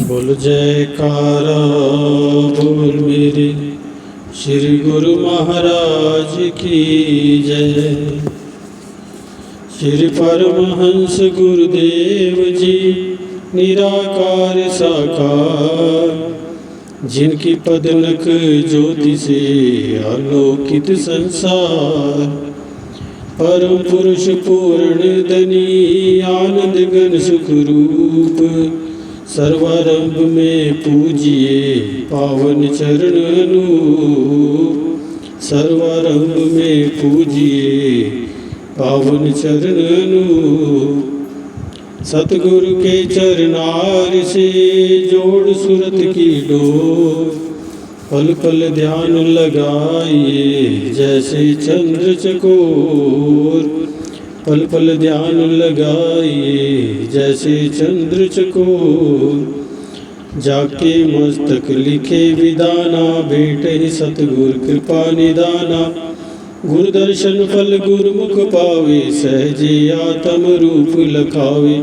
बोल जयकारा बोल मेरे श्री गुरु महाराज की जय। श्री परमहंस गुरुदेव जी निराकार साकार, जिनकी पदनक ज्योति से आलोकित संसार। परम पुरुष पूर्ण धनी आनंद घन सुख रूप, सर्वारंभ में पूजिए पावन चरण अनूप। सर्वारंभ में पूजिए पावन चरण अनूप। सतगुरु के चरनार से जोड़ सुरत की डोर, पल पल ध्यान लगाइए जैसे चंद्र चकोर। पल पल ध्यान लगाइए जैसे चंद्र चकोर। जाके मस्तक लिखे विदाना, भेटे सतगुर कृपा निदाना। गुरु दर्शन फल गुरुमुख पावे, सहजे आत्म रूप लखावे।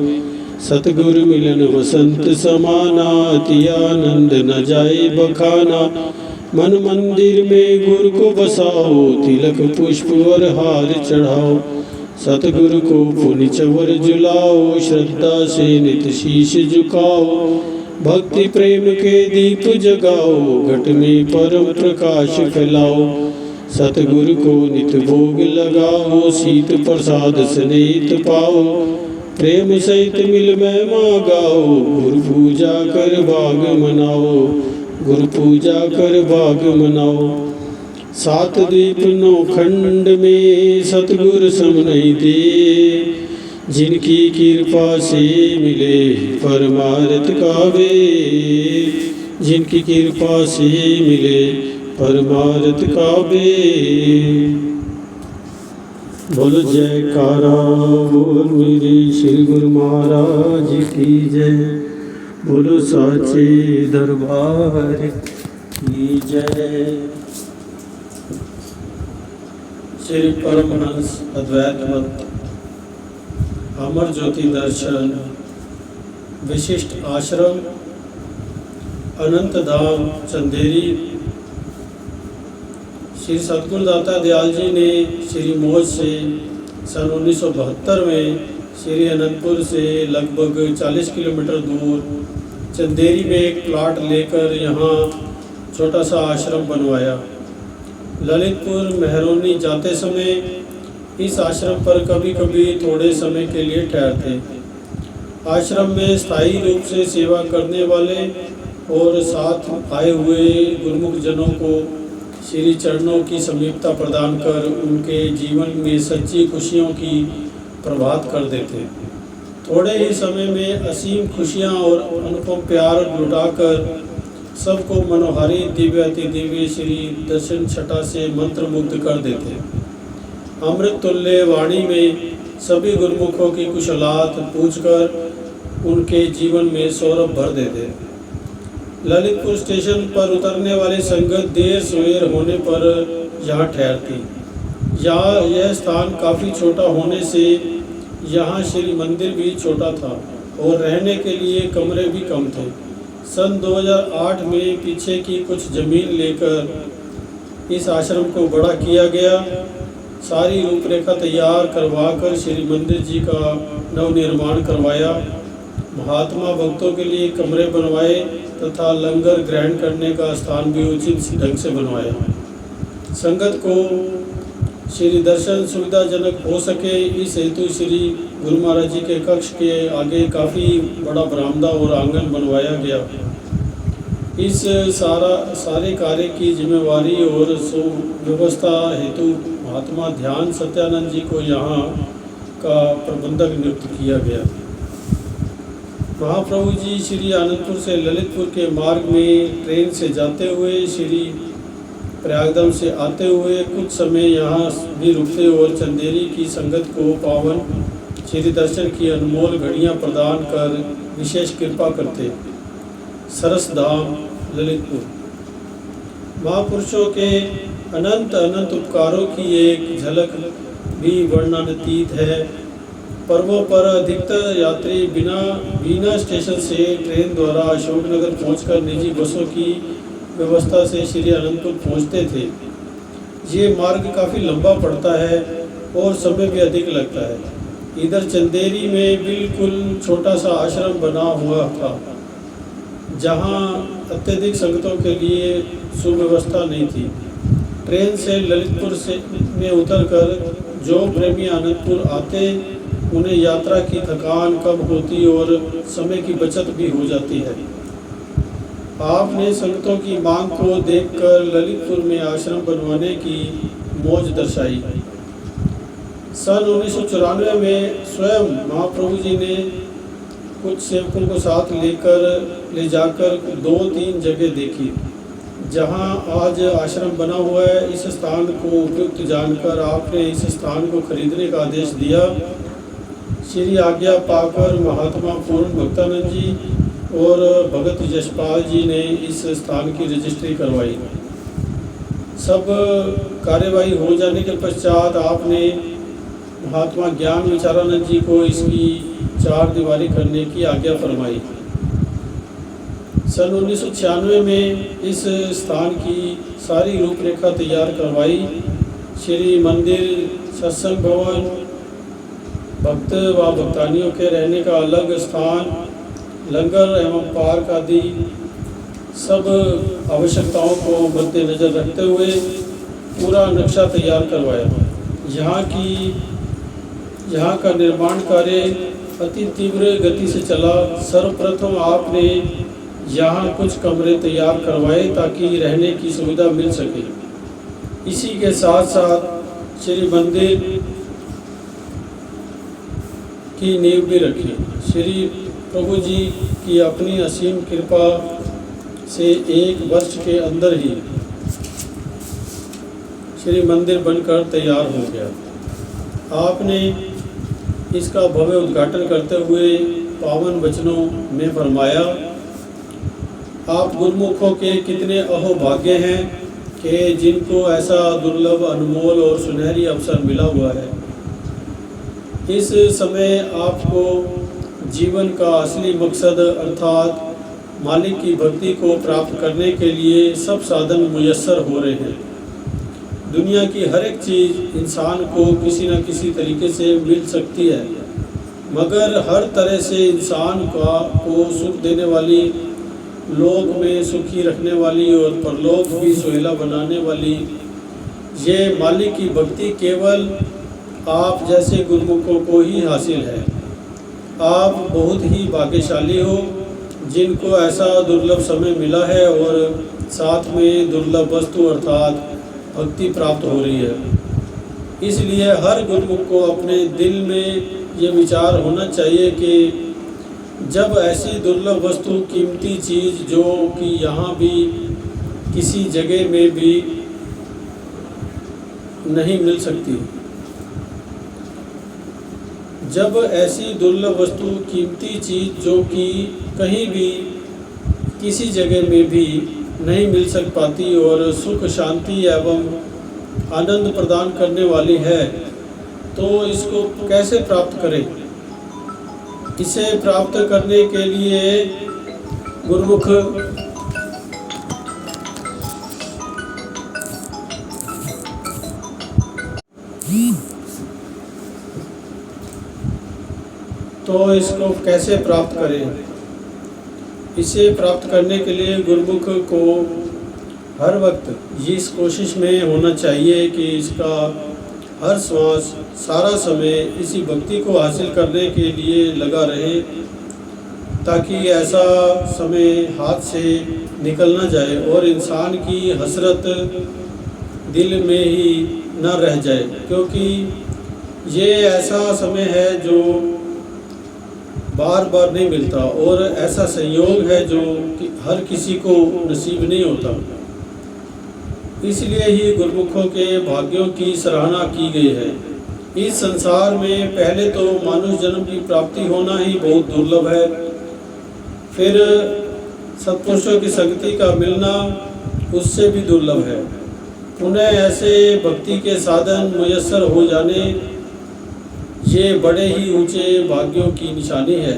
सतगुरु मिलन वसंत समाना, अति आनंद न जाए बखाना। मन मंदिर में गुरु को बसाओ, तिलक पुष्प और हार चढ़ाओ। सतगुरु को पुनि चवर जुलाओ, श्रद्धा से नित शीश झुकाओ। भक्ति प्रेम के दीप जगाओ, घट में परम प्रकाश फैलाओ। सतगुरु को नित भोग लगाओ, शीत प्रसाद स्नेहित पाओ। प्रेम सहित मिल महिमा गाओ, गुरु पूजा कर भाग मनाओ। गुरु पूजा कर भाग मनाओ। सात द्वीप नौ खंड में सतगुरु सम नहीं दे, जिनकी कृपा से मिले परमार्थ का वेद। जिनकी कृपा से मिले परमार्थ का वेद। बोल जयकारा बोल मेरे श्री गुरु महाराज की जय। बोलो साचे दरबार की जय। श्री परमहंस अद्वैत मत अमर ज्योति दर्शन विशिष्ट आश्रम अनंत धाम चंदेरी। श्री सतगुरुदाता दयाल जी ने श्री मौज से सन 1972 में श्री अनंतपुर से लगभग 40 किलोमीटर दूर चंदेरी में एक प्लाट लेकर यहाँ छोटा सा आश्रम बनवाया। ललितपुर मेहरौनी जाते समय इस आश्रम पर कभी कभी थोड़े समय के लिए ठहरते। आश्रम में स्थायी रूप से सेवा करने वाले और साथ आए हुए गुरुमुख जनों को श्री चरणों की समीपता प्रदान कर उनके जीवन में सच्ची खुशियों की प्रभात कर देते। थोड़े ही समय में असीम खुशियां और अनुपम प्यार लुटाकर सबको मनोहारी दिव्य अति दिव्य श्री दर्शन छटा से मंत्र मुग्ध कर देते। अमृत तुल्य वाणी में सभी गुरुमुखों की कुशलात पूछकर उनके जीवन में सौरभ भर देते। ललितपुर स्टेशन पर उतरने वाली संगत देर सवेर होने पर यहाँ ठहरती। यहाँ यह स्थान काफ़ी छोटा होने से यहाँ श्री मंदिर भी छोटा था और रहने के लिए कमरे भी कम थे। सन 2008 में पीछे की कुछ ज़मीन लेकर इस आश्रम को बड़ा किया गया। सारी रूपरेखा तैयार करवाकर श्री मंदिर जी का नवनिर्माण करवाया। महात्मा भक्तों के लिए कमरे बनवाए तथा लंगर ग्रहण करने का स्थान भी उचित ढंग से बनवाया। संगत को श्री दर्शन सुविधाजनक हो सके इस हेतु श्री गुरु महाराज जी के कक्ष के आगे काफ़ी बड़ा बरामदा और आंगन बनवाया गया। इस सारे कार्य की जिम्मेवारी और सुव्यवस्था हेतु महात्मा ध्यान सत्यानंद जी को यहाँ का प्रबंधक नियुक्त किया गया। महाप्रभु जी श्री आनंदपुर से ललितपुर के मार्ग में ट्रेन से जाते हुए श्री प्रयागधाम से आते हुए कुछ समय यहाँ भी रुकते और चंदेरी की संगत को पावन श्री दर्शन की अनमोल घड़ियाँ प्रदान कर विशेष कृपा करते। सरस धाम ललितपुर। महापुरुषों के अनंत अनंत उपकारों की एक झलक भी वर्णनातीत है। पर्वों पर अधिकतर यात्री बीना स्टेशन से ट्रेन द्वारा अशोकनगर पहुंचकर निजी बसों की व्यवस्था से श्री अनंतपुर पहुंचते थे। ये मार्ग काफ़ी लंबा पड़ता है और समय भी अधिक लगता है। इधर चंदेरी में बिल्कुल छोटा सा आश्रम बना हुआ था, जहाँ अत्यधिक संगतों के लिए सुव्यवस्था नहीं थी। ट्रेन से ललितपुर में उतरकर जो प्रेमी अनंतपुर आते, उन्हें यात्रा की थकान कम होती और समय की बचत भी हो जाती है। आपने संगतों की मांग को देखकर ललितपुर में आश्रम बनवाने की मौज दर्शाई। सन 1994 में स्वयं महाप्रभु जी ने कुछ सेवकों को साथ ले जाकर 2-3 जगह देखी। जहां आज आश्रम बना हुआ है, इस स्थान को उपयुक्त जानकर आपने इस स्थान को खरीदने का आदेश दिया। श्री आज्ञा पाकर महात्मा पूर्ण भक्तानंद जी और भगत यशपाल जी ने इस स्थान की रजिस्ट्री करवाई। सब कार्यवाही हो जाने के पश्चात आपने महात्मा ज्ञान विचारानंद जी को इसकी 4 दीवारी करने की आज्ञा फरमाई। सन 1996 में इस स्थान की सारी रूपरेखा तैयार करवाई। श्री मंदिर, सत्संग भवन, भक्त व भक्तानियों के रहने का अलग स्थान, लंगर एवं पार्क आदि सब आवश्यकताओं को मद्देनजर रखते हुए पूरा नक्शा तैयार करवाया। यहाँ का निर्माण कार्य अति तीव्र गति से चला। सर्वप्रथम आपने यहाँ कुछ कमरे तैयार करवाए ताकि रहने की सुविधा मिल सके। इसी के साथ साथ श्री मंदिर की नींव भी रखी। श्री प्रभु जी की अपनी असीम कृपा से 1 वर्ष के अंदर ही श्री मंदिर बनकर तैयार हो गया। आपने इसका भव्य उद्घाटन करते हुए पावन वचनों में फरमाया, आप गुरुमुखों के कितने अहोभाग्य हैं कि जिनको ऐसा दुर्लभ, अनमोल और सुनहरी अवसर मिला हुआ है। इस समय आपको जीवन का असली मकसद अर्थात मालिक की भक्ति को प्राप्त करने के लिए सब साधन मुयस्सर हो रहे हैं। दुनिया की हर एक चीज़ इंसान को किसी न किसी तरीके से मिल सकती है, मगर हर तरह से इंसान को सुख देने वाली, लोक में सुखी रखने वाली और परलोक भी सुहेला बनाने वाली ये मालिक की भक्ति केवल आप जैसे गुरुमुखों को ही हासिल है। आप बहुत ही भाग्यशाली हो जिनको ऐसा दुर्लभ समय मिला है और साथ में दुर्लभ वस्तु अर्थात भक्ति प्राप्त हो रही है। इसलिए हर गुरुमुख को अपने दिल में ये विचार होना चाहिए कि जब ऐसी दुर्लभ वस्तु, कीमती चीज़ जो कि यहाँ भी किसी जगह में भी नहीं मिल सकती, जब ऐसी दुर्लभ वस्तु, कीमती चीज़ जो कि कहीं भी किसी जगह में भी नहीं मिल सक पाती और सुख, शांति एवं आनंद प्रदान करने वाली है, तो इसको कैसे प्राप्त करें। इसे प्राप्त करने के लिए गुरुमुख तो इसको कैसे प्राप्त करें। इसे प्राप्त करने के लिए गुरुमुख को हर वक्त इस कोशिश में होना चाहिए कि इसका हर श्वास, सारा समय इसी भक्ति को हासिल करने के लिए लगा रहे, ताकि ऐसा समय हाथ से निकल ना जाए और इंसान की हसरत दिल में ही न रह जाए, क्योंकि ये ऐसा समय है जो बार बार नहीं मिलता और ऐसा संयोग है जो कि हर किसी को नसीब नहीं होता। इसलिए ही गुरुमुखों के भाग्यों की सराहना की गई है। इस संसार में पहले तो मानुष जन्म की प्राप्ति होना ही बहुत दुर्लभ है, फिर सत्पुरुषों की संगति का मिलना उससे भी दुर्लभ है। उन्हें ऐसे भक्ति के साधन मुयस्सर हो जाने ये बड़े ही ऊंचे भाग्यों की निशानी है।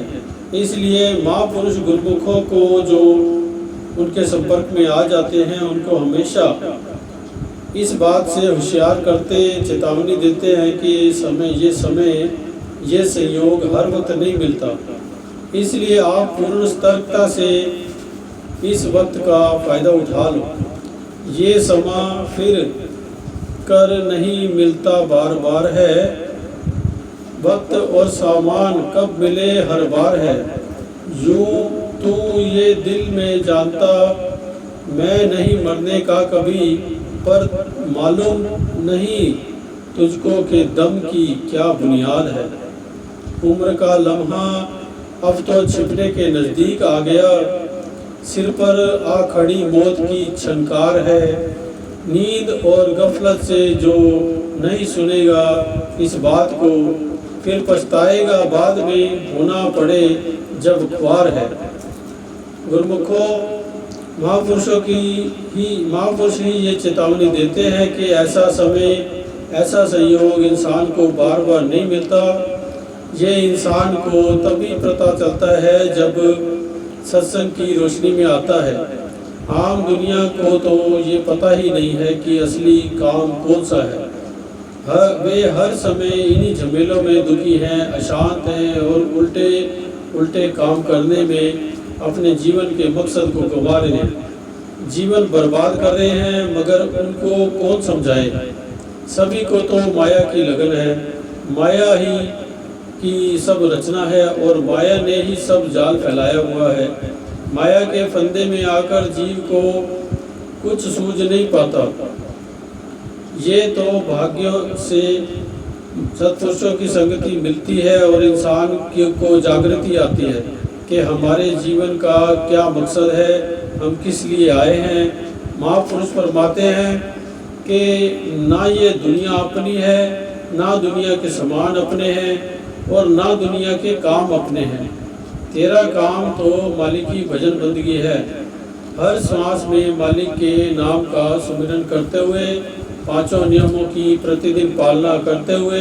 इसलिए महापुरुष गुरुमुखों को जो उनके संपर्क में आ जाते हैं उनको हमेशा इस बात से होशियार करते, चेतावनी देते हैं कि ये संयोग हर वक्त नहीं मिलता। इसलिए आप पूर्ण सतर्कता से इस वक्त का फ़ायदा उठा लो। ये समा फिर कर नहीं मिलता बार बार है, वक्त और सामान कब मिले हर बार है। यूं तू ये दिल में जानता मैं नहीं मरने का कभी, पर मालूम नहीं तुझको के दम की क्या बुनियाद है। उम्र का लम्हा अब तो छिपने के नज़दीक आ गया, सिर पर आ खड़ी मौत की छनकार है। नींद और गफलत से जो नहीं सुनेगा इस बात को, फिर पछताएगा बाद में होना पड़े जब ख्वार है। गुरुमुखों, महापुरुष ही ये चेतावनी देते हैं कि ऐसा समय, ऐसा संयोग इंसान को बार बार नहीं मिलता। ये इंसान को तभी पता चलता है जब सत्संग की रोशनी में आता है। आम दुनिया को तो ये पता ही नहीं है कि असली काम कौन सा है। वे हर समय इन्हीं झमेलों में दुखी हैं, अशांत हैं और उल्टे काम करने में अपने जीवन के मकसद को गंवा रहे हैं। जीवन बर्बाद कर रहे हैं, मगर उनको कौन समझाए। सभी को तो माया की लगन है, माया ही की सब रचना है और माया ने ही सब जाल फैलाया हुआ है। माया के फंदे में आकर जीव को कुछ सूझ नहीं पाता। ये तो भाग्यों से सत्पुरुषों की संगति मिलती है और इंसान को जागृति आती है कि हमारे जीवन का क्या मकसद है, हम किस लिए आए हैं। महापुरुष फरमाते हैं कि ना ये दुनिया अपनी है, ना दुनिया के सामान अपने हैं और ना दुनिया के काम अपने हैं। तेरा काम तो मालिक की भजन बंदगी है। हर सांस में मालिक के नाम का सुमिरन करते हुए, पांचों नियमों की प्रतिदिन पालना करते हुए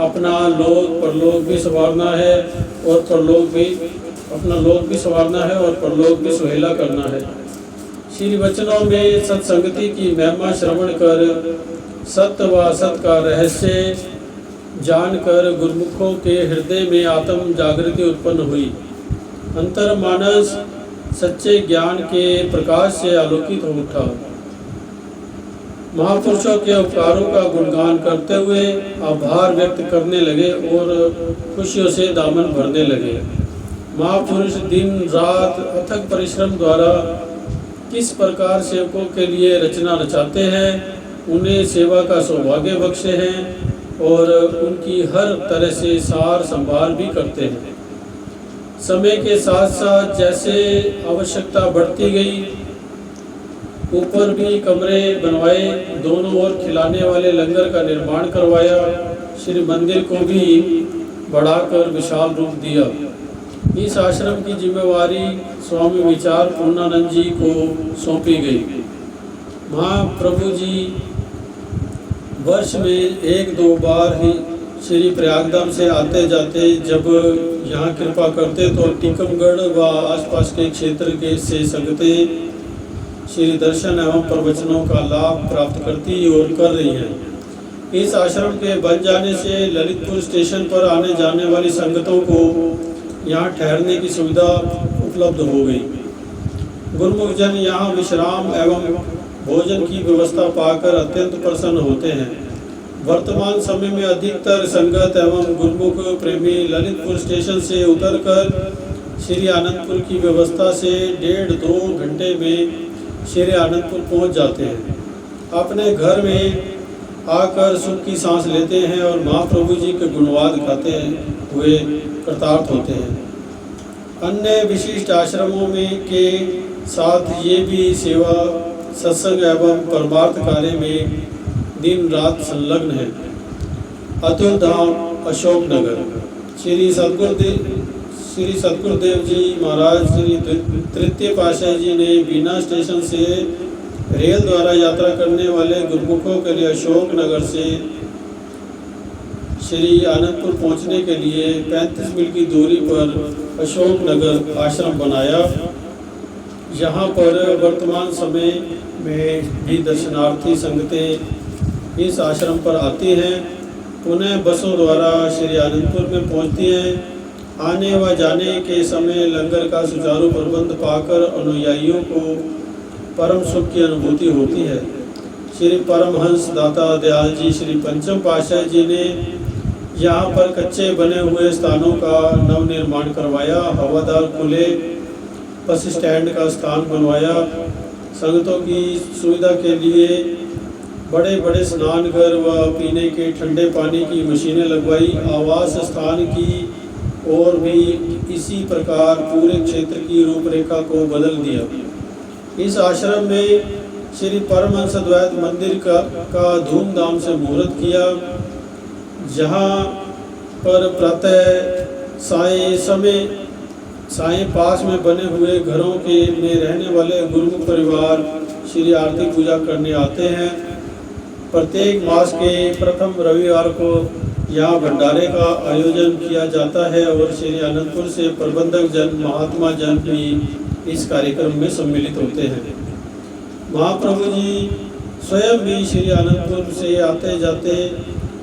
अपना लोक परलोक भी संवारना है और अपना लोक भी संवारना है और परलोक भी सुहेला करना है। श्री वचनों में सत्संगति की महिमा श्रवण कर सत्य व असत का रहस्य जानकर गुरुमुखों के हृदय में आत्म जागृति उत्पन्न हुई। अंतर मानस सच्चे ज्ञान के प्रकाश से आलोकित हो उठा। महापुरुषों के उपकारों का गुणगान करते हुए आभार व्यक्त करने लगे और खुशियों से दामन भरने लगे। महापुरुष दिन रात अथक परिश्रम द्वारा किस प्रकार सेवकों के लिए रचना रचाते हैं, उन्हें सेवा का सौभाग्य बख्शे हैं और उनकी हर तरह से सार संभाल भी करते हैं। समय के साथ साथ जैसे आवश्यकता बढ़ती गई, ऊपर भी कमरे बनवाए, दोनों ओर खिलाने वाले लंगर का निर्माण करवाया, श्री मंदिर को भी बढ़ाकर विशाल रूप दिया। इस आश्रम की जिम्मेवारी स्वामी विचार पूर्णानंद जी को सौंपी गई। महाप्रभु जी वर्ष में 1-2 बार ही श्री प्रयागधाम से आते जाते, जब यहाँ कृपा करते तो टीकमगढ़ व आसपास के क्षेत्र के से संगतें श्री दर्शन एवं प्रवचनों का लाभ प्राप्त करती और कर रही हैं। इस आश्रम के बन जाने से ललितपुर स्टेशन पर आने जाने वाली संगतों को यहाँ ठहरने की सुविधा उपलब्ध हो गई। गुरुमुख जन यहाँ विश्राम एवं भोजन की व्यवस्था पाकर अत्यंत प्रसन्न होते हैं। वर्तमान समय में अधिकतर संगत एवं गुरुमुख प्रेमी ललितपुर स्टेशन से उतरकर श्री आनंदपुर की व्यवस्था से 1.5-2 घंटे में श्री आनंदपुर पहुँच जाते हैं। अपने घर में आकर सुख की सांस लेते हैं और महाप्रभु जी के गुणवाद गाते हुए कृतार्थ होते हैं। अन्य विशिष्ट आश्रमों में के साथ ये भी सेवा, सत्संग एवं परमार्थ कार्य में दिन रात संलग्न है। अतुल धाम, अशोकनगर। श्री सदगुरुदेव जी महाराज श्री तृतीय पातशाही जी ने बिना स्टेशन से रेल द्वारा यात्रा करने वाले गुरुमुखों के लिए अशोकनगर से श्री आनंदपुर पहुंचने के लिए 35 मील की दूरी पर अशोक नगर आश्रम बनाया। यहाँ पर वर्तमान समय में भी दर्शनार्थी संगतें इस आश्रम पर आती हैं। पुनः बसों द्वारा श्री आनंदपुर में पहुंचती हैं। आने व जाने के समय लंगर का सुचारू प्रबंध पाकर अनुयायियों को परम सुख की अनुभूति होती है। श्री परमहंस दाता दयाल जी श्री पंचम पातशाह जी ने यहाँ पर कच्चे बने हुए स्थानों का नव निर्माण करवाया। हवादार खुले बस स्टैंड का स्थान बनवाया। संगतों की सुविधा के लिए बड़े बड़े स्नान घर व पीने के ठंडे पानी की मशीनें लगवाई। आवास स्थान की और भी इसी प्रकार पूरे क्षेत्र की रूपरेखा को बदल दिया। इस आश्रम में श्री परमहंस अद्वैत मंदिर का धूमधाम से मुहूर्त किया, जहाँ पर प्रातः साय पास में बने हुए घरों के में रहने वाले गुरुमुख परिवार श्री आरती पूजा करने आते हैं। प्रत्येक मास के प्रथम रविवार को यहाँ भंडारे का आयोजन किया जाता है और श्री आनंदपुर से प्रबंधक जन महात्मा जन भी इस कार्यक्रम में सम्मिलित होते हैं। महाप्रभु जी स्वयं भी श्री आनंदपुर से आते जाते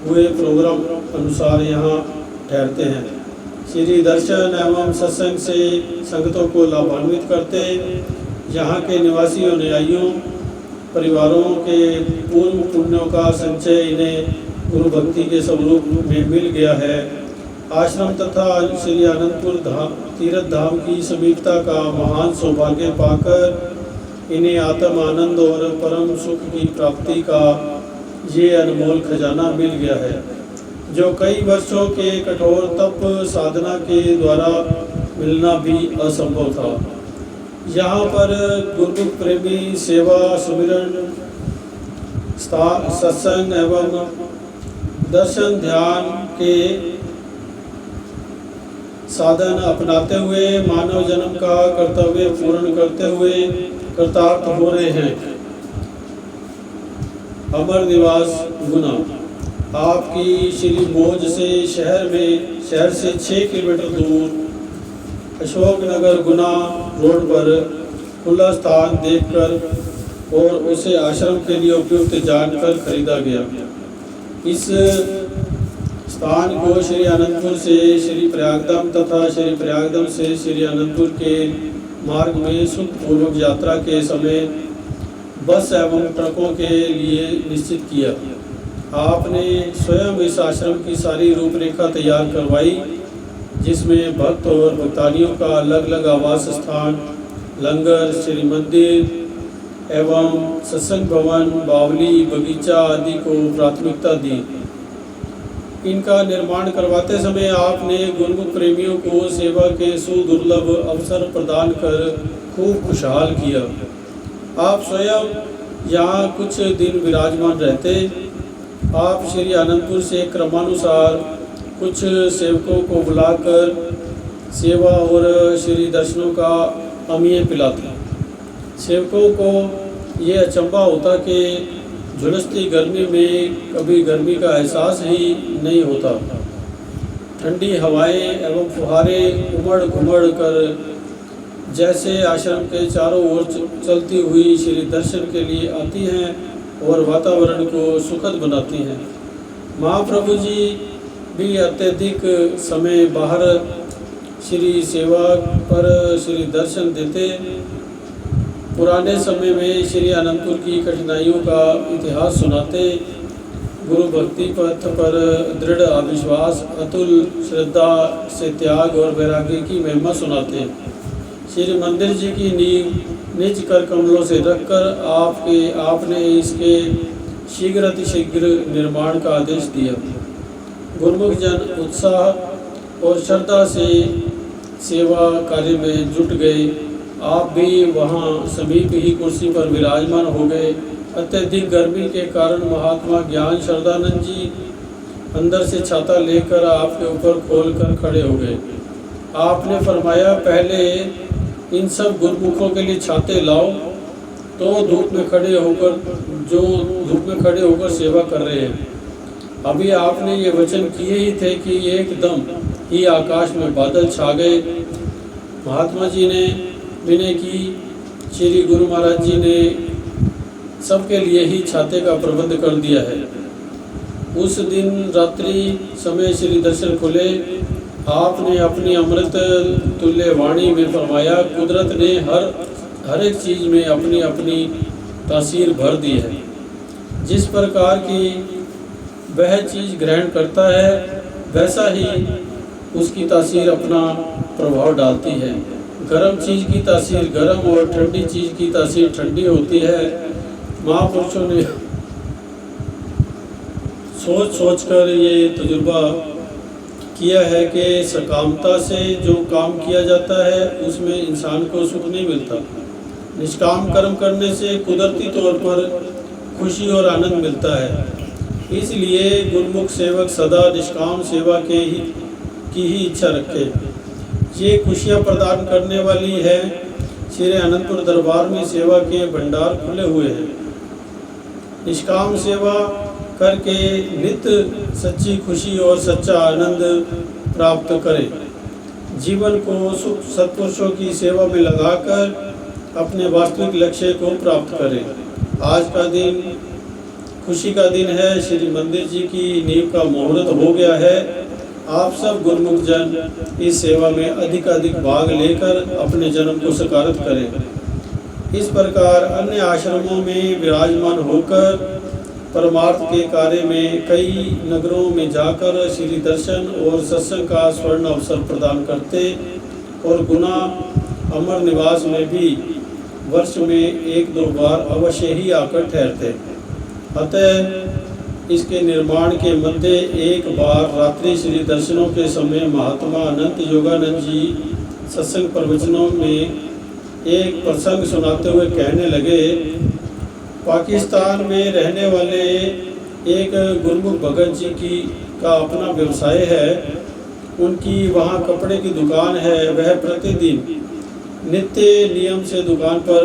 हुए प्रोग्राम अनुसार यहाँ ठहरते हैं। श्री दर्शन एवं सत्संग से संगतों को लाभान्वित करते यहाँ के निवासी अनुयायियों परिवारों के पूर्व पुण्यों का संचय इन्हें गुरु भक्ति के स्वरूप में मिल गया है। आश्रम तथा श्री आनंदपुर तीर्थ धाम की समीपता का महान सौभाग्य पाकर इन्हें आत्म आनंद और परम सुख की प्राप्ति का ये अनमोल खजाना मिल गया है, जो कई वर्षों के कठोर तप साधना के द्वारा मिलना भी असंभव था। यहाँ पर गुरुमुख प्रेमी सेवा सुमिरन सत्संग एवं दर्शन ध्यान के साधन अपनाते हुए मानव जन्म का कर्तव्य पूर्ण करते हुए कृतार्थ हो रहे हैं। अमर निवास गुना आपकी श्री मौज से शहर से 6 किलोमीटर दूर अशोक नगर गुना रोड पर खुला स्थान देखकर और उसे आश्रम के लिए उपयुक्त जानकर खरीदा गया। इस स्थान को श्री आनंदपुर से श्री प्रयागधाम तथा श्री प्रयागधाम से श्री आनंदपुर के मार्ग में सुखपूर्वक यात्रा के समय बस एवं ट्रकों के लिए निश्चित किया। आपने स्वयं इस आश्रम की सारी रूपरेखा तैयार करवाई, जिसमें भक्त और भक्तानियों का अलग अलग आवास स्थान, लंगर, श्री मंदिर एवं सत्संग भवन, बावली, बगीचा आदि को प्राथमिकता दी। इनका निर्माण करवाते समय आपने गुरुमुख प्रेमियों को सेवा के सुदुर्लभ अवसर प्रदान कर खूब खुशहाल किया। आप स्वयं यहाँ कुछ दिन विराजमान रहते। आप श्री आनंदपुर से क्रमानुसार कुछ सेवकों को बुलाकर सेवा और श्री दर्शनों का अमीय पिलाते। सेवकों को ये अचंभा होता कि झुलसती गर्मी में कभी गर्मी का एहसास ही नहीं होता। ठंडी हवाएं एवं फुहारे उमड़ घुमड़ कर जैसे आश्रम के चारों ओर चलती हुई श्री दर्शन के लिए आती हैं और वातावरण को सुखद बनाती हैं। महाप्रभु जी भी अत्यधिक समय बाहर श्री सेवा पर श्री दर्शन देते। पुराने समय में श्री आनंदपुर की कठिनाइयों का इतिहास सुनाते। गुरु भक्ति पथ पर दृढ़ अविश्वास, अतुल श्रद्धा से त्याग और वैराग्य की महिमा सुनाते। श्री मंदिर जी की नींव निज कर कमलों से रखकर आपने इसके शीघ्र निर्माण का आदेश दिया। गुरुमुख जन उत्साह और श्रद्धा से सेवा कार्य में जुट गए। आप भी वहाँ समीप ही कुर्सी पर विराजमान हो गए। अत्यधिक गर्मी के कारण महात्मा ज्ञान शरदानंद जी अंदर से छाता लेकर आपके ऊपर खोलकर खड़े हो गए। आपने फरमाया, पहले इन सब गुरुमुखों के लिए छाते लाओ, तो धूप में खड़े होकर सेवा कर रहे हैं। अभी आपने ये वचन किए ही थे कि एकदम ही आकाश में बादल छा गए। महात्मा जी ने विनय की, श्री गुरु महाराज जी ने सबके लिए ही छाते का प्रबंध कर दिया है। उस दिन रात्रि समय श्री दर्शन खुले, आपने अपनी अमृत तुल्य वाणी में फरमाया, कुदरत ने हर एक चीज़ में अपनी अपनी तासीर भर दी है। जिस प्रकार की वह चीज़ ग्रहण करता है वैसा ही उसकी तासीर अपना प्रभाव डालती है। गर्म चीज़ की तासीर गर्म और ठंडी चीज़ की तासीर ठंडी होती है। महापुरुषों ने सोच सोच कर ये तजुर्बा किया है कि सकामता से जो काम किया जाता है उसमें इंसान को सुख नहीं मिलता। निष्काम कर्म करने से कुदरती तौर पर खुशी और आनंद मिलता है। इसलिए गुणमुख सेवक सदा निष्काम सेवा की ही इच्छा रखे। ये खुशियाँ प्रदान करने वाली है। श्री अनंतपुर दरबार में सेवा के भंडार खुले हुए हैं। निष्काम सेवा करके नित्य सच्ची खुशी और सच्चा आनंद प्राप्त करें। जीवन को सुख सत्पुरुषों की सेवा में लगाकर अपने वास्तविक लक्ष्य को प्राप्त करें। आज का दिन खुशी का दिन है। श्री मंदिर जी की नींव का मुहूर्त हो गया है। आप सब गुरुमुख जन इस सेवा में अधिक भाग लेकर अपने जन्म को सकारत करें। इस प्रकार अन्य आश्रमों में विराजमान होकर परमार्थ के कार्य में कई नगरों में जाकर श्री दर्शन और सत्संग का स्वर्ण अवसर प्रदान करते और गुना अमर निवास में भी वर्ष में 1-2 बार अवश्य ही आकर ठहरते। अतः इसके निर्माण के मध्य एक बार रात्रि श्री दर्शनों के समय महात्मा अनंत योगानंद जी सत्संग प्रवचनों में एक प्रसंग सुनाते हुए कहने लगे, पाकिस्तान में रहने वाले एक गुरमुख भगत जी का अपना व्यवसाय है। उनकी वहाँ कपड़े की दुकान है। वह प्रतिदिन नित्य नियम से दुकान पर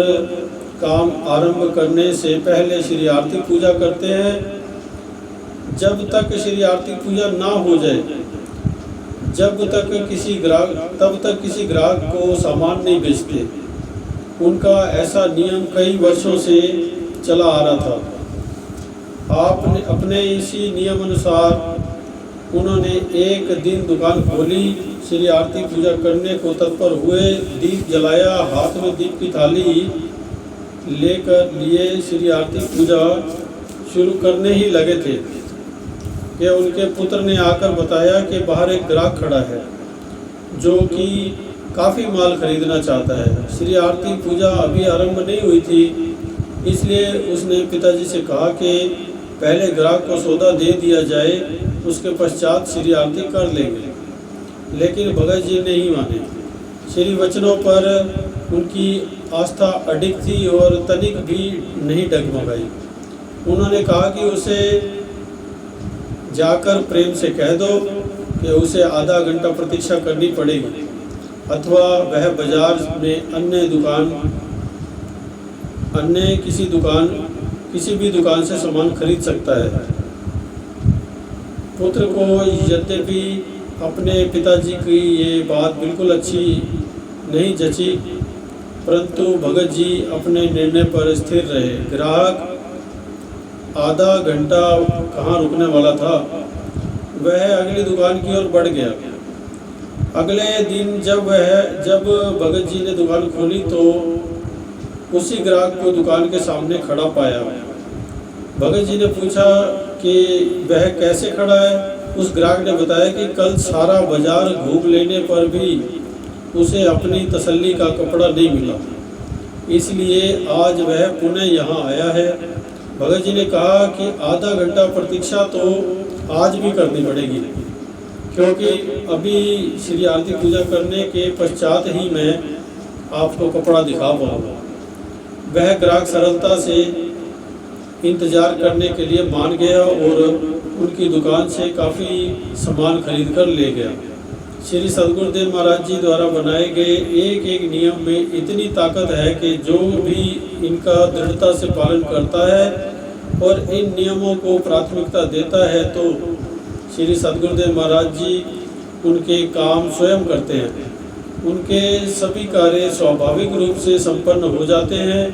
काम आरंभ करने से पहले श्री आरती पूजा करते हैं। जब तक श्री आरती पूजा ना हो जाए तब तक किसी ग्राहक को सामान नहीं बेचते। उनका ऐसा नियम कई वर्षों से चला आ रहा था। आपने अपने इसी नियम अनुसार उन्होंने एक दिन दुकान खोली। श्री आरती पूजा करने को तत्पर हुए। दीप जलाया, हाथ में दीप की थाली लेकर लिए श्री आरती पूजा शुरू करने ही लगे थे कि उनके पुत्र ने आकर बताया कि बाहर एक ग्राहक खड़ा है जो कि काफ़ी माल खरीदना चाहता है। श्री आरती पूजा अभी आरंभ नहीं हुई थी, इसलिए उसने पिताजी से कहा कि पहले ग्राहक को सौदा दे दिया जाए, उसके पश्चात श्री आरती कर लेंगे। लेकिन भगत जी नहीं माने। श्री वचनों पर उनकी आस्था अडिग थी और तनिक भी नहीं डगमगाई। उन्होंने कहा कि उसे जाकर प्रेम से कह दो कि उसे आधा घंटा प्रतीक्षा करनी पड़ेगी, अथवा वह बाजार में अन्य किसी भी दुकान से सामान खरीद सकता है। पुत्र को यद्यपि अपने पिताजी की ये बात बिल्कुल अच्छी नहीं जची, परंतु भगत जी अपने निर्णय पर स्थिर रहे। ग्राहक आधा घंटा कहाँ रुकने वाला था, वह अगली दुकान की ओर बढ़ गया। अगले दिन जब भगत जी ने दुकान खोली तो उसी ग्राहक को दुकान के सामने खड़ा पाया। भगत जी ने पूछा कि वह कैसे खड़ा है। उस ग्राहक ने बताया कि कल सारा बाजार घूम लेने पर भी उसे अपनी तसल्ली का कपड़ा नहीं मिला, इसलिए आज वह पुनः यहाँ आया है। भगत जी ने कहा कि आधा घंटा प्रतीक्षा तो आज भी करनी पड़ेगी, क्योंकि अभी श्री आरती पूजा करने के पश्चात ही मैं आपको कपड़ा दिखा पाऊँगा। वह ग्राहक सरलता से इंतज़ार करने के लिए मान गया और उनकी दुकान से काफ़ी सामान खरीद कर ले गया। श्री सद्गुरुदेव महाराज जी द्वारा बनाए गए एक एक नियम में इतनी ताकत है कि जो भी इनका दृढ़ता से पालन करता है और इन नियमों को प्राथमिकता देता है तो श्री सद्गुरुदेव महाराज जी उनके काम स्वयं करते हैं। उनके सभी कार्य स्वाभाविक रूप से संपन्न हो जाते हैं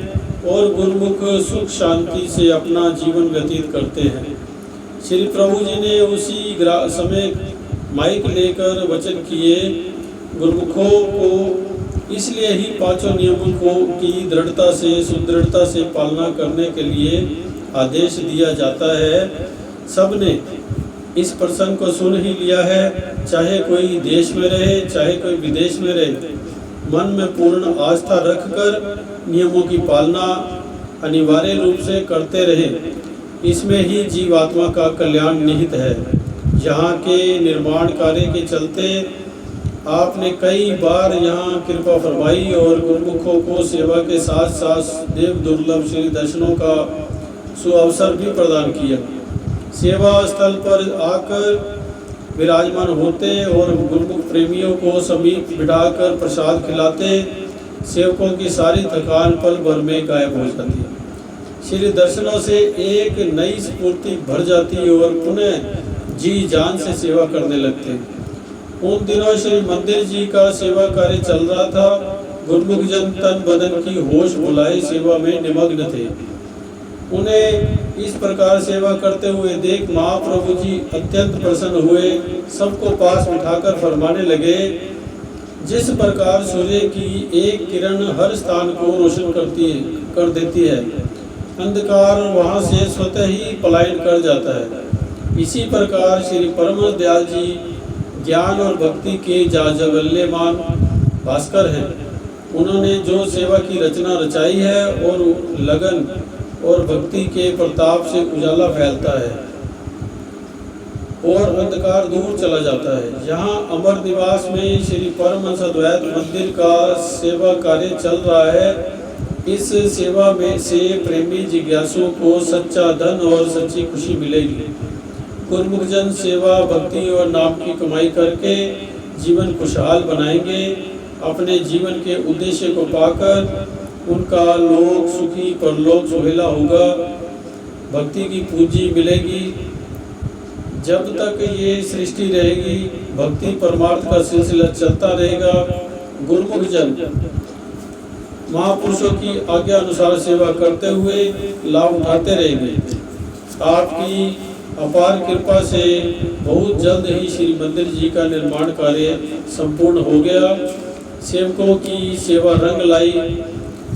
और गुरुमुख सुख शांति से अपना जीवन व्यतीत करते हैं। श्री प्रभु जी ने उसी समय माइक लेकर वचन किए, गुरुमुखों को इसलिए ही पांचों नियमों को की दृढ़ता से सुदृढ़ता से पालना करने के लिए आदेश दिया जाता है। सबने इस प्रसंग को सुन ही लिया है, चाहे कोई देश में रहे चाहे कोई विदेश में रहे। मन में पूर्ण आस्था रखकर नियमों की पालना अनिवार्य रूप से करते रहे, इसमें ही जीवात्मा का कल्याण निहित है। यहाँ के निर्माण कार्य के चलते आपने कई बार यहाँ कृपा फरमाई और गुरुमुखों को सेवा के साथ साथ देव दुर्लभ श्री दर्शनों का सुअवसर भी प्रदान किया। सेवा स्थल पर आकर विराजमान होते और गुरुमुख प्रेमियों को समीप बिठाकर प्रसाद खिलाते, सेवकों की सारी थकान पल भर में गायब हो जाती है। श्री दर्शनों से एक नई स्फूर्ति भर जाती और पुनः जी जान से सेवा करने लगते। उन दिनों श्री मंदिर जी का सेवा कार्य चल रहा था। गुरुमुख जन तन बदन की होश भुलाए सेवा में निमग्न थे। उन्हें इस प्रकार सेवा करते हुए देख महाप्रभु जी अत्यंत प्रसन्न हुए। सबको पास बिठाकर फरमाने लगे, जिस प्रकार सूर्य की एक किरण हर स्थान को रोशन कर देती है, अंधकार वहां से स्वतः ही पलायन कर जाता है, इसी प्रकार श्री परमहंस दयाल जी ज्ञान और भक्ति के जाज्वल्यमान भास्कर हैं। उन्होंने जो सेवा की रचना रचाई है और लगन और भक्ति के प्रताप से उजाला फैलता है और अंधकार दूर चला जाता है। यहाँ अमर निवास में श्री परमहंस अद्वैत मंदिर का सेवा कार्य चल रहा है। इस सेवा में से प्रेमी जिज्ञासुओं को सच्चा धन और सच्ची खुशी मिलेगी। गुरुमुख जन सेवा भक्ति और नाम की कमाई करके जीवन खुशहाल बनाएंगे। अपने जीवन के उद्देश्य को पाकर उनका लोक सुखी परलोक सुहेला होगा। भक्ति की पूंजी मिलेगी। जब तक ये सृष्टि रहेगी भक्ति परमार्थ का सिलसिला चलता रहेगा। गुरुमुख जन महापुरुषों की आज्ञा अनुसार सेवा करते हुए लाभ उठाते रहेंगे। आपकी अपार कृपा से बहुत जल्द ही श्री मंदिर जी का निर्माण कार्य संपूर्ण हो गया। सेवकों की सेवा रंग लाई।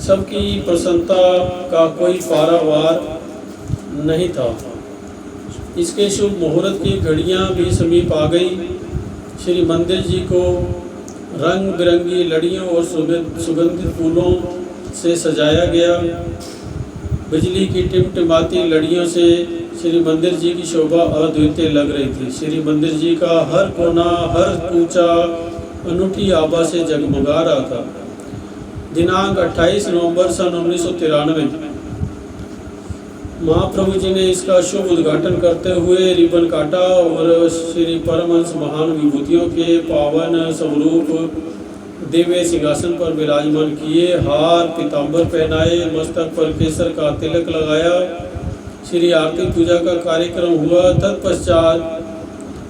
सबकी प्रसन्नता का कोई पारावार नहीं था। इसके शुभ मुहूर्त की घड़ियां भी समीप आ गई। श्री मंदिर जी को रंग बिरंगी लड़ियों और सुगंधित फूलों से सजाया गया। बिजली की टिमटिमाती लड़ियों से श्री मंदिर जी की शोभा अद्वितीय लग रही थी। श्री मंदिर जी का हर कोना हर कूचा अनूठी आभा से जगमगा रहा था। दिनांक 28 नवंबर सन 1993 महाप्रभु जी ने इसका शुभ उद्घाटन करते हुए रिबन काटा और श्री परमहंस महान विभूतियों के पावन स्वरूप दिव्य सिंहासन पर विराजमान किए। हार पीताम्बर पहनाए, मस्तक पर केसर का तिलक लगाया। श्री आरती पूजा का कार्यक्रम हुआ। तत्पश्चात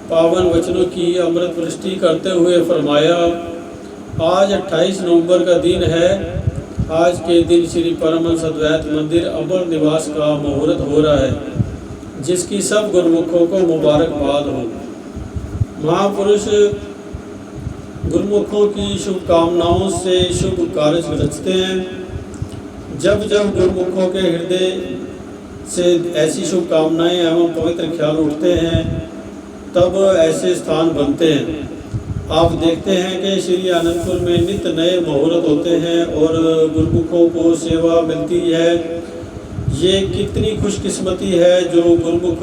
पावन वचनों की अमृत वृष्टि करते हुए फरमाया, आज 28 नवंबर का दिन है। आज के दिन श्री परमहंस अद्वैत मंदिर अमर निवास का मुहूर्त हो रहा है, जिसकी सब गुरुमुखों को मुबारकबाद हो। महापुरुष गुरुमुखों की शुभकामनाओं से शुभ कार्य रचते हैं। जब जब गुरुमुखों के हृदय से ऐसी शुभकामनाएं एवं पवित्र ख्याल उठते हैं तब ऐसे स्थान बनते हैं। आप देखते हैं कि श्री आनंदपुर में नित्य नए मुहूर्त होते हैं और गुरुमुखों को सेवा मिलती है। ये कितनी खुशकिस्मती है जो गुरुमुख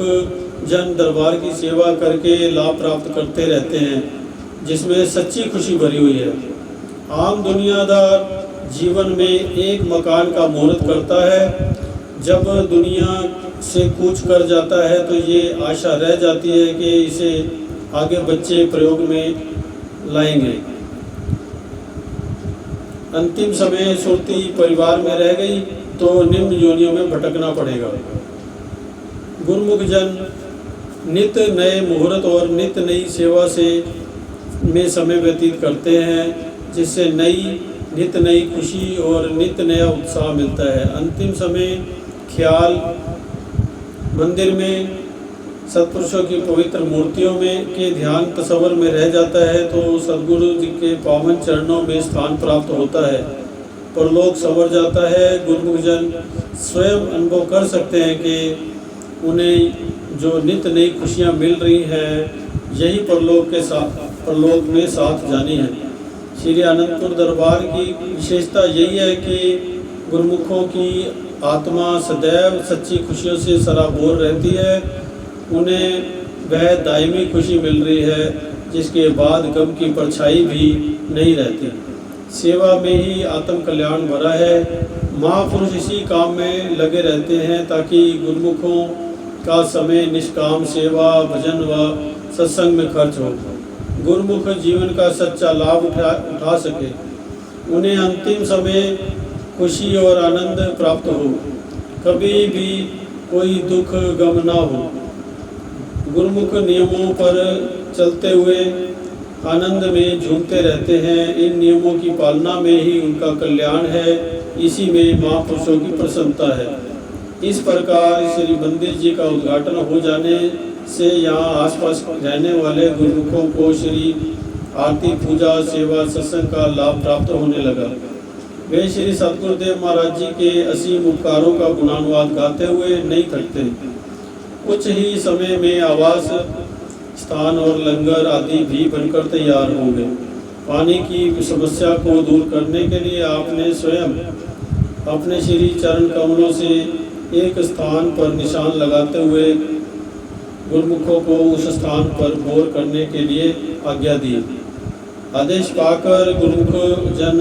जन दरबार की सेवा करके लाभ प्राप्त करते रहते हैं, जिसमें सच्ची खुशी भरी हुई है। आम दुनियादार जीवन में एक मकान का मुहूर्त करता है। जब दुनिया से कूच कर जाता है तो ये आशा रह जाती है कि इसे आगे बच्चे प्रयोग में लाएंगे। अंतिम समय सुरती परिवार में रह गई तो निम्न योनियों में भटकना पड़ेगा। गुरुमुख जन नित नए मुहूर्त और नित नई सेवा से में समय व्यतीत करते हैं, जिससे नित नई खुशी और नित नया उत्साह मिलता है। अंतिम समय ख्याल मंदिर में सत्पुरुषों की पवित्र मूर्तियों में के ध्यान तस्वर में रह जाता है तो सद्गुरु जी के पावन चरणों में स्थान प्राप्त होता है, परलोक संवर जाता है। गुरुमुख जन स्वयं अनुभव कर सकते हैं कि उन्हें जो नित नई खुशियाँ मिल रही हैं यही परलोक में साथ जानी है। श्री आनंदपुर दरबार की विशेषता यही है कि गुरुमुखों की आत्मा सदैव सच्ची खुशियों से सराबोर रहती है। उन्हें वह दायमी खुशी मिल रही है जिसके बाद गम की परछाई भी नहीं रहती। सेवा में ही आत्म कल्याण भरा है। महापुरुष इसी काम में लगे रहते हैं ताकि गुरुमुखों का समय निष्काम सेवा, भजन व सत्संग में खर्च हो, गुरुमुख जीवन का सच्चा लाभ उठा सके, उन्हें अंतिम समय खुशी और आनंद प्राप्त हो, कभी भी कोई दुख गम ना हो। गुरुमुख नियमों पर चलते हुए आनंद में झूमते रहते हैं। इन नियमों की पालना में ही उनका कल्याण है, इसी में महापुरुषों की प्रसन्नता है। इस प्रकार श्री मंदिर जी का उद्घाटन हो जाने से यहाँ आसपास रहने वाले गुरुमुखों को श्री आरती, पूजा, सेवा, सत्संग का लाभ प्राप्त होने लगा। वे श्री सतगुरुदेव महाराज जी के असीम उपकारों का गुणानुवाद गाते हुए नहीं थकते। कुछ ही समय में आवास स्थान और लंगर आदि भी बनकर तैयार होंगे। पानी की समस्या को दूर करने के लिए आपने स्वयं अपने श्री चरण कमलों से एक स्थान पर निशान लगाते हुए गुरुमुखों को उस स्थान पर बोर करने के लिए आज्ञा दी। आदेश पाकर गुरुमुख जन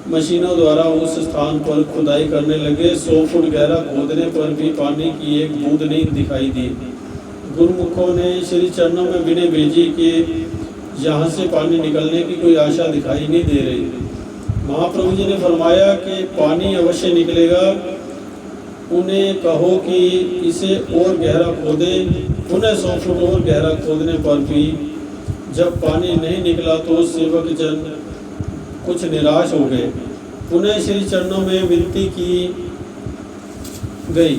मशीनों द्वारा उस स्थान पर खुदाई करने लगे। 100 फुट गहरा खोदने पर भी पानी की एक बूंद नहीं दिखाई दी। गुरुमुखों ने श्री चरणों में विनय भेजी कि यहाँ से पानी निकलने की कोई आशा दिखाई नहीं दे रही। महाप्रभु जी ने फरमाया कि पानी अवश्य निकलेगा, उन्हें कहो कि इसे और गहरा खोदें। पुनः 100 फुट और गहरा खोदने पर भी जब पानी नहीं निकला तो सेवक जन कुछ निराश हो गए। पुनः श्री चरणों में विनती की गई।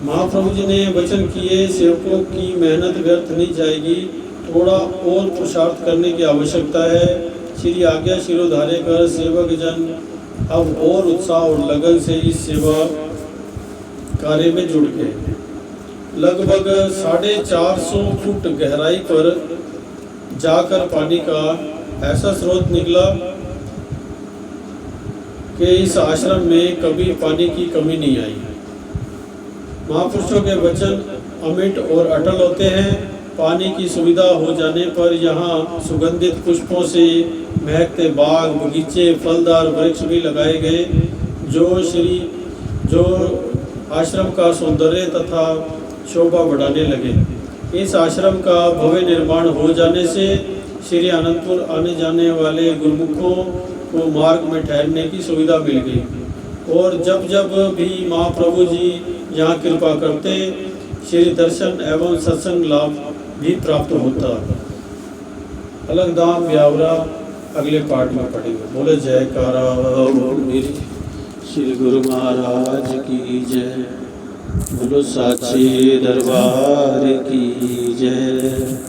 महाप्रभु जी ने वचन किए, सेवकों की मेहनत व्यर्थ नहीं जाएगी, थोड़ा और पुरुषार्थ करने की आवश्यकता है। श्री आज्ञा शिरोधार्य कर सेवक जन अब और उत्साह और लगन से इस सेवा कार्य में जुड़ गए। लगभग 450 फुट गहराई पर जाकर पानी का ऐसा स्रोत निकला कि इस आश्रम में कभी पानी की कमी नहीं आई। महापुरुषों के वचन अमिट और अटल होते हैं। पानी की सुविधा हो जाने पर यहाँ सुगंधित पुष्पों से महकते बाग, बगीचे, फलदार वृक्ष भी लगाए गए जो आश्रम का सौंदर्य तथा शोभा बढ़ाने लगे। इस आश्रम का भव्य निर्माण हो जाने से श्री आनंदपुर आने जाने वाले गुरुमुखों को मार्ग में ठहरने की सुविधा मिल गई और जब जब भी महाप्रभु जी यहाँ कृपा करते श्री दर्शन एवं सत्संग लाभ भी प्राप्त होता। अलगदाम ब्यावरा अगले पाठ में पढ़ेंगे। बोले जयकारा मेरी श्री गुरु महाराज की जय, बोलो साचे दरबार की जय।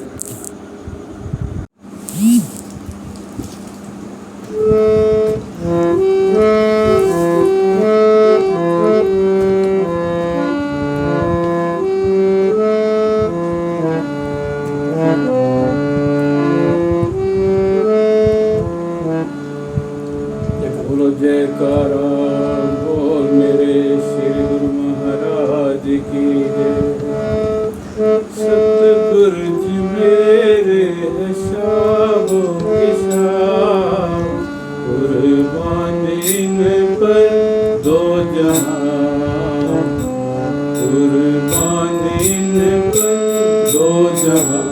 बोलो जयकारा बोल मेरे श्री गुरु महाराज की जय। सतगुरु जी मेरे शाबो के शाम, कुर्बानी पर दो जहां, कुर्बानी पर दो जहां।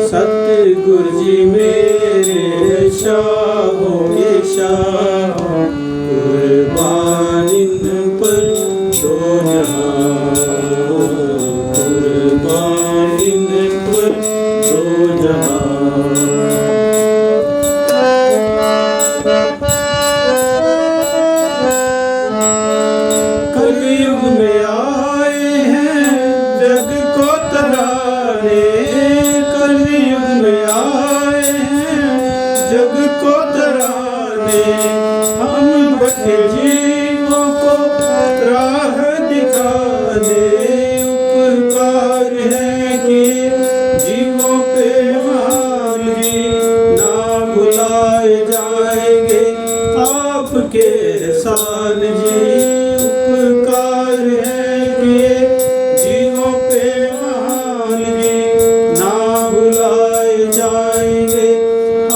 सतगुरु जी मेरे शाबो के शाम, कुर्बानी पर दो जहां। भटके जीवों को राह दिखा दे। उपकार है कि जीवों पे महान जी, ना भुलाए जाएंगे आपके एहसान जी। उपकार है कि जीवों पे महान जी, ना भुलाए जाएंगे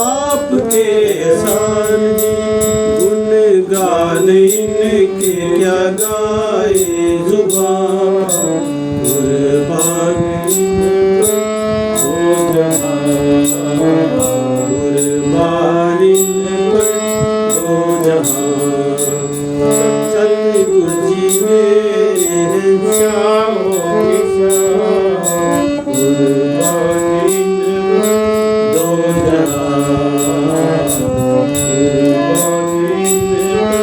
आपके एहसान जी। गुणगान इनके क्या गाए जुबान, कुर्बान इन पर हो जहां, कुर्बान इन पर हो जहां। सतगुरु जी मेरे हैं शाहों के शाह, कुर्बान इन पर हो जहां, कुर्बान इन पर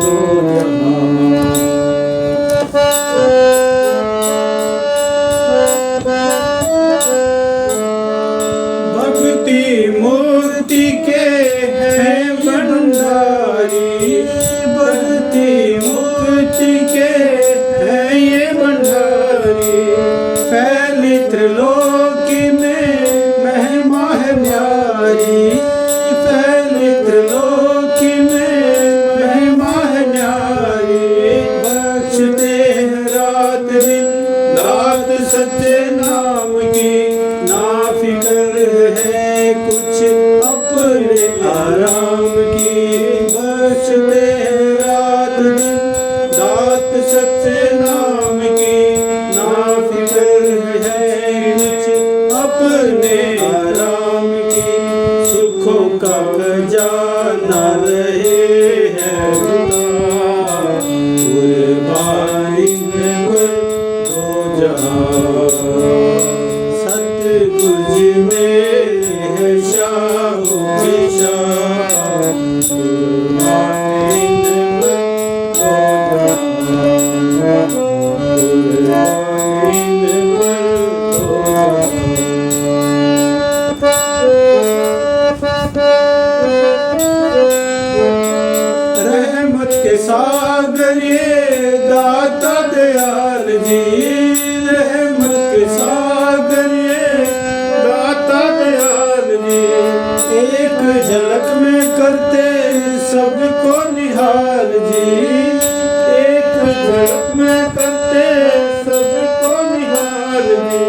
हो जहां। भक्ति मूर्ति के हैं भंडारी, भक्ति मूर्ति के हैं ये भंडारी। फैली त्रिलोकी में महिमा है न्यारी, फैली त्रिलोकी में महिमा है न्यारी। बख्शते हैं रात दिन दात सच्चे नाम की, ना फिक्र है कुछ अपने आराम की। बख्शते हैं रात दिन दात सच्चे नाम की, ना फिक्र है कुछ अपने आराम की। सुखों का खजाना रहे है खुदा, कुर्बानी में पर दो जहां। सतगुरु जी मेरे हैं शाहों के शाह, कुर्बानी में पर दो जहां, कुर्बानी में पर दो जहां। रहमत के सागर ये दाता दयाल जी, रहमत के सागर ये दाता दयाल जी। एक झलक में करते सबको निहाल जी, एक झलक में करते सबको निहाल जी।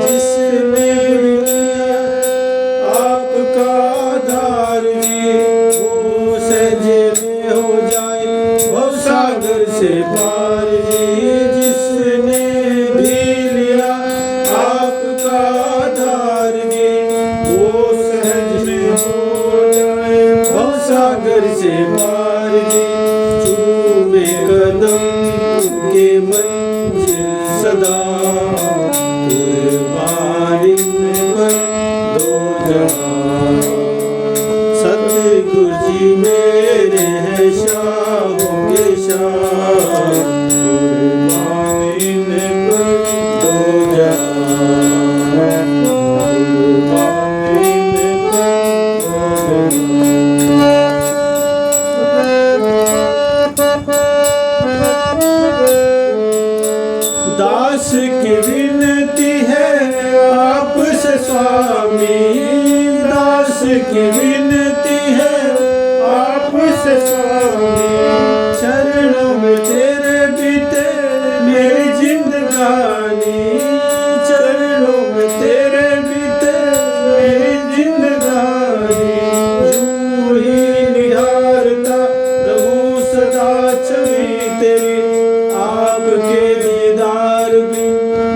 जिसने लिया आपका आधार जी, वो सहजे में हो जाए भवसागर से पार जी। जिसने भी लिया आपका आधार जी, वो सहज में हो जाए भवसागर से पार जी। चूमे कदम उनके मंजिल सदा, कुर्बानी में पर दो जहां। सतगुरु जी मेरे हैं शाहों के शाह, कुर्बानी में पर दो जहां, कुर्बानी में पर दो जहां। दास की विनती है आपसे स्वामी, दास की विनती है आपसे स्वामी। चरणों में तेरे बीते मेरी जिंदगानी, चरणों में तेरे बीते मेरी जिंदगानी। यूं ही निहारता रहूं सदा छवि तेरी, आपके दीदार भी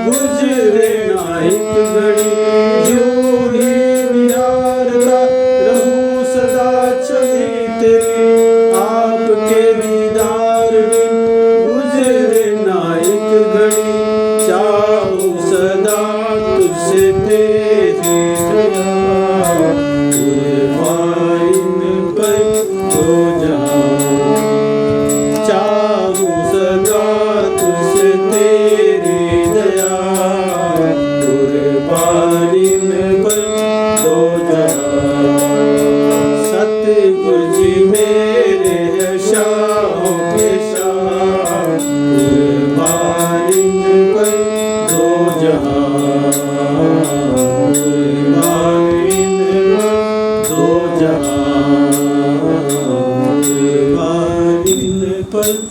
गुजरे ना एक घड़ी। यूं ही निहारता रहूं ऊपर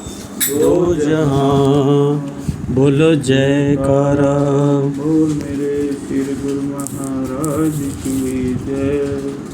दो जहां। बोलो जयकारा। बोल मेरे सिर गुरु महाराज की जय।